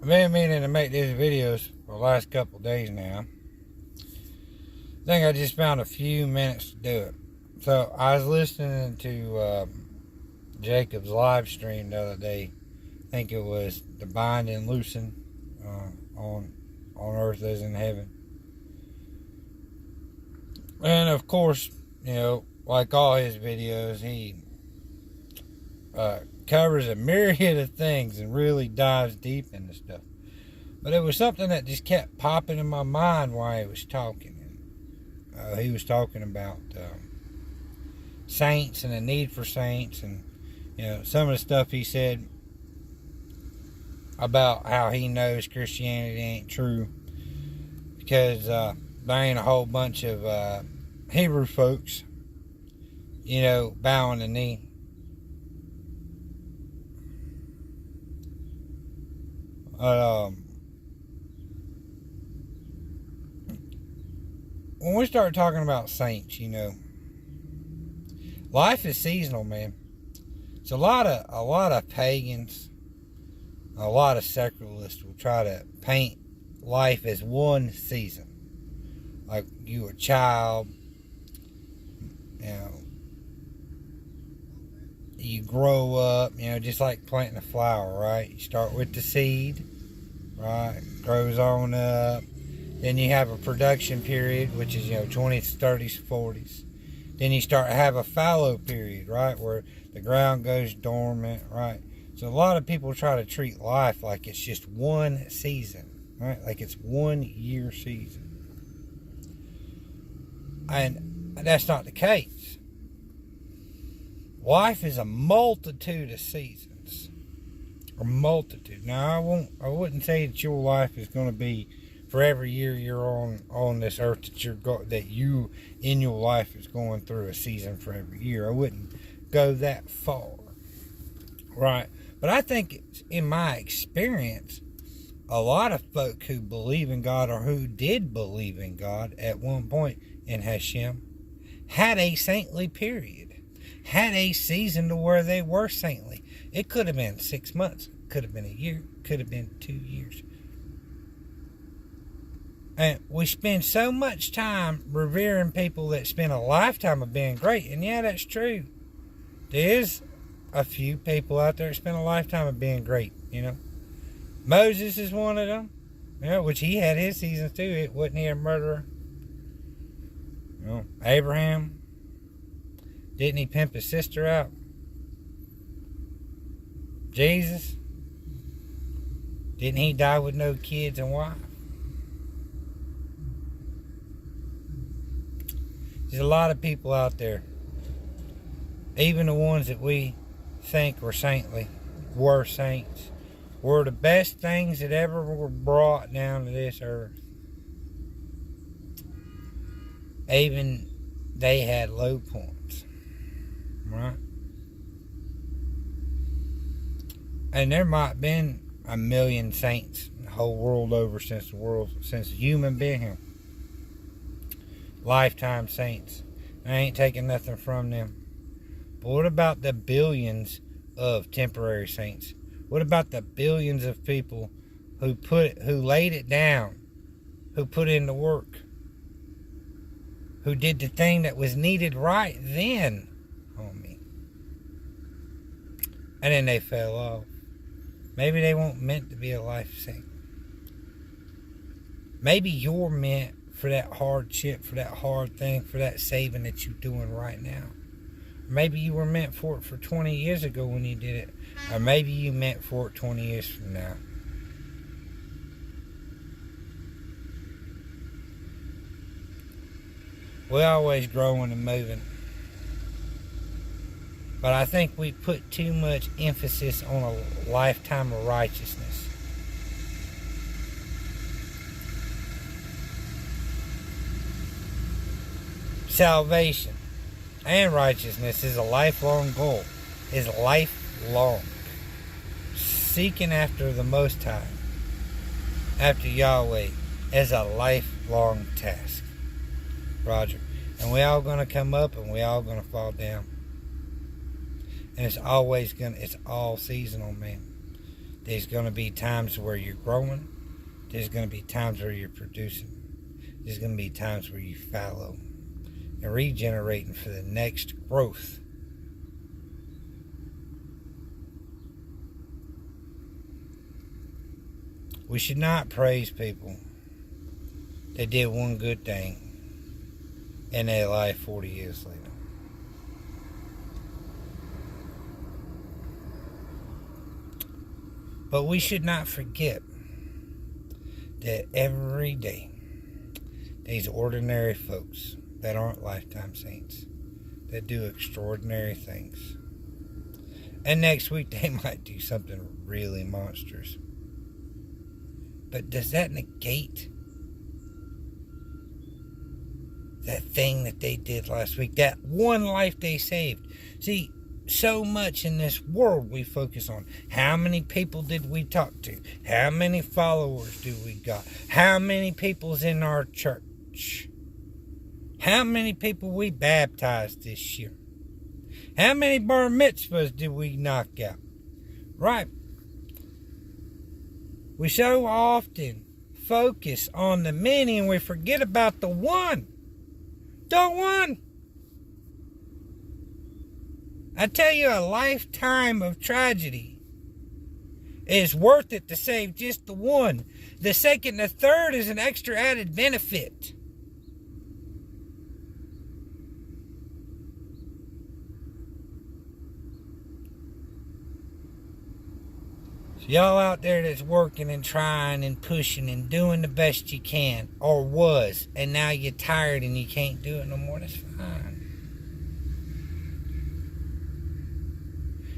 I've been meaning to make these videos for the last couple days now. I think I just found a few minutes to do it. So I was listening to Jacob's live stream the other day. I think it was the Bind and Loosen on Earth as in Heaven. And of course, you know, like all his videos, he covers a myriad of things and really dives deep into stuff. But it was something that just kept popping in my mind while he was talking. And he was talking about saints and the need for saints, and you know, some of the stuff he said about how he knows Christianity ain't true because there ain't a whole bunch of Hebrew folks, you know, bowing the knee. When we start talking about saints, you know, life is seasonal, man. It's a lot of pagans, a lot of secularists will try to paint life as one season. Like you were a child, you know, you grow up, you know, just like planting a flower, right? You start with the seed, right? Grows on up. Then you have a production period, which is, you know, 20s, 30s, 40s. Then you start to have a fallow period, right? Where the ground goes dormant, right? So a lot of people try to treat life like it's just one season, right? Like it's 1 year season. And that's not the case. Life is a multitude of seasons. A multitude. Now, I wouldn't say that your life is going to be for every year you're on this earth that you in your life is going through a season for every year. I wouldn't go that far, right? But I think it's, in my experience, a lot of folk who believe in God or who did believe in God at one point in Hashem had a saintly period, had a season to where they were saintly. It could have been 6 months, could have been a year, could have been 2 years. And we spend so much time revering people that spend a lifetime of being great. And yeah, that's true. There is a few people out there that spend a lifetime of being great, you know. Moses is one of them, you know, which he had his seasons too. It wasn't he a murderer? You know, Abraham, didn't he pimp his sister out? Jesus, didn't he die with no kids and wife? There's a lot of people out there, even the ones that we think were saintly, were saints, were the best things that ever were brought down to this earth. Even they had low points, right? And there might have been 1 million saints the whole world over since human been here. Lifetime saints. I ain't taking nothing from them. But what about the billions of temporary saints? What about the billions of people who laid it down, who put in the work, who did the thing that was needed right then, homie? And then they fell off. Maybe they weren't meant to be a life saint. Maybe you're meant for that hardship, for that hard thing, for that saving that you're doing right now. Maybe you were meant for it for 20 years ago when you did it. Or maybe you meant for it 20 years from now. We're always growing and moving. But I think we put too much emphasis on a lifetime of righteousness. Salvation and righteousness is a lifelong goal. Is lifelong. Seeking after the Most High, after Yahweh, is a lifelong task. Roger. And we all going to come up and we all going to fall down. And it's all seasonal, man. There's going to be times where you're growing. There's going to be times where you're producing. There's going to be times where you fallow and regenerating for the next growth. We should not praise people that did one good thing in their life 40 years later. But we should not forget that every day these ordinary folks that aren't lifetime saints that do extraordinary things. And next week they might do something really monstrous. But does that negate that thing that they did last week? That one life they saved. See, so much in this world we focus on how many people did we talk to, how many followers do we got, how many people's in our church, how many people we baptized this year, how many bar mitzvahs did we knock out, right? We so often focus on the many and we forget about the one. The one. I tell you, a lifetime of tragedy is worth it to save just the one. The second and the third is an extra added benefit. So y'all out there that's working and trying and pushing and doing the best you can, or was, and now you're tired and you can't do it no more, that's fine.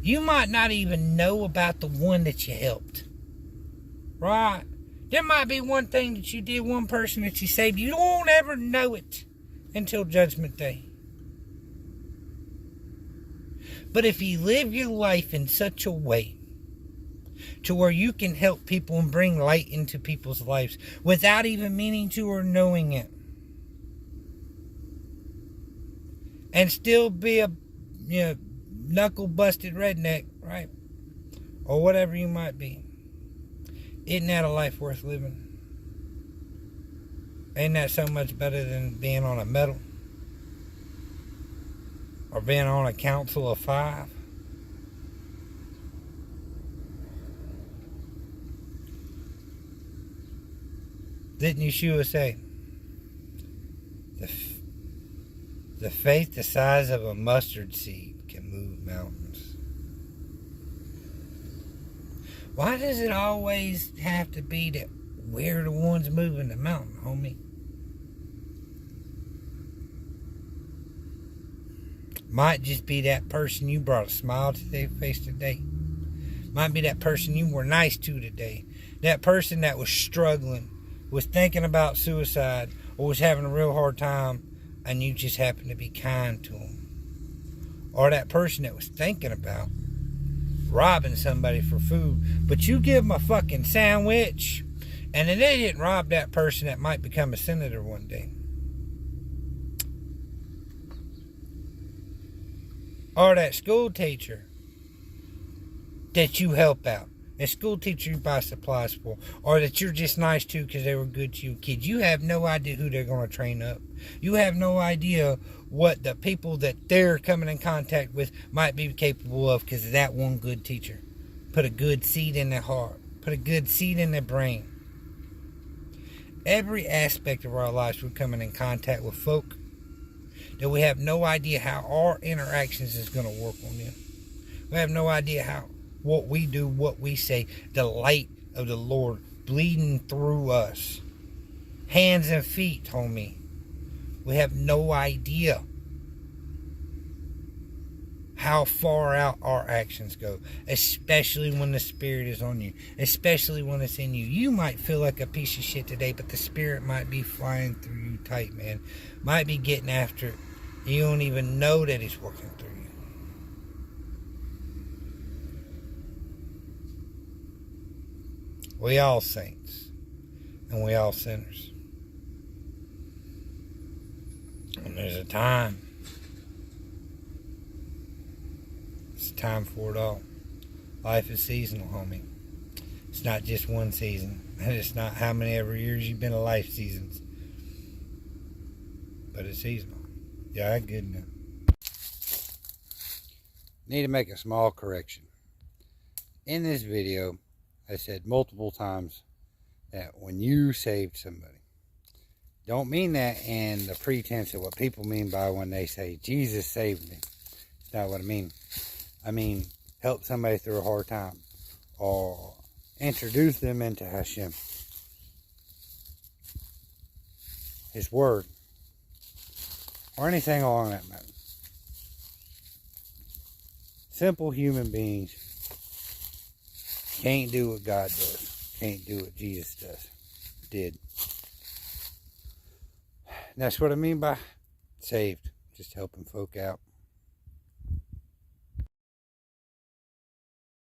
You might not even know about the one that you helped. Right? There might be one thing that you did, one person that you saved. You won't ever know it until Judgment Day. But if you live your life in such a way to where you can help people and bring light into people's lives without even meaning to or knowing it, and still be a, knuckle busted redneck, right? Or whatever you might be. Isn't that a life worth living? Ain't that so much better than being on a medal? Or being on a council of 5? Didn't Yeshua say, the faith the size of a mustard seed can move mountains? Why does it always have to be that we're the ones moving the mountain, homie? Might just be that person you brought a smile to their face today. Might be that person you were nice to today. That person that was struggling, was thinking about suicide, or was having a real hard time, and you just happened to be kind to them. Or that person that was thinking about robbing somebody for food, but you give them a fucking sandwich, and then they didn't rob that person that might become a senator one day. Or that school teacher that you help out. A school teacher you buy supplies for. Or that you're just nice to because they were good to you kids. You have no idea who they're going to train up. You have no idea what the people that they're coming in contact with might be capable of because of that one good teacher. Put a good seed in their heart. Put a good seed in their brain. Every aspect of our lives we're coming in contact with folk that we have no idea how our interactions is going to work on them. We have no idea how what we do, what we say, the light of the Lord bleeding through us. Hands and feet, homie. We have no idea how far out our actions go, especially when the Spirit is on you, especially when it's in you. You might feel like a piece of shit today, but the Spirit might be flying through you tight, man. Might be getting after it. You don't even know that He's working through you. We all saints, and we all sinners. And there's a time. It's time for it all. Life is seasonal, homie. It's not just one season. And it's not how many ever years you've been alive seasons. But it's seasonal. Yeah, good enough. Need to make a small correction. In this video, I said multiple times that when you saved somebody, don't mean that in the pretense of what people mean by when they say, Jesus saved me. That's not what I mean. I mean, help somebody through a hard time. Or introduce them into Hashem. His Word. Or anything along that matter. Simple human beings can't do what God does. Can't do what Jesus did. And that's what I mean by saved. Just helping folk out.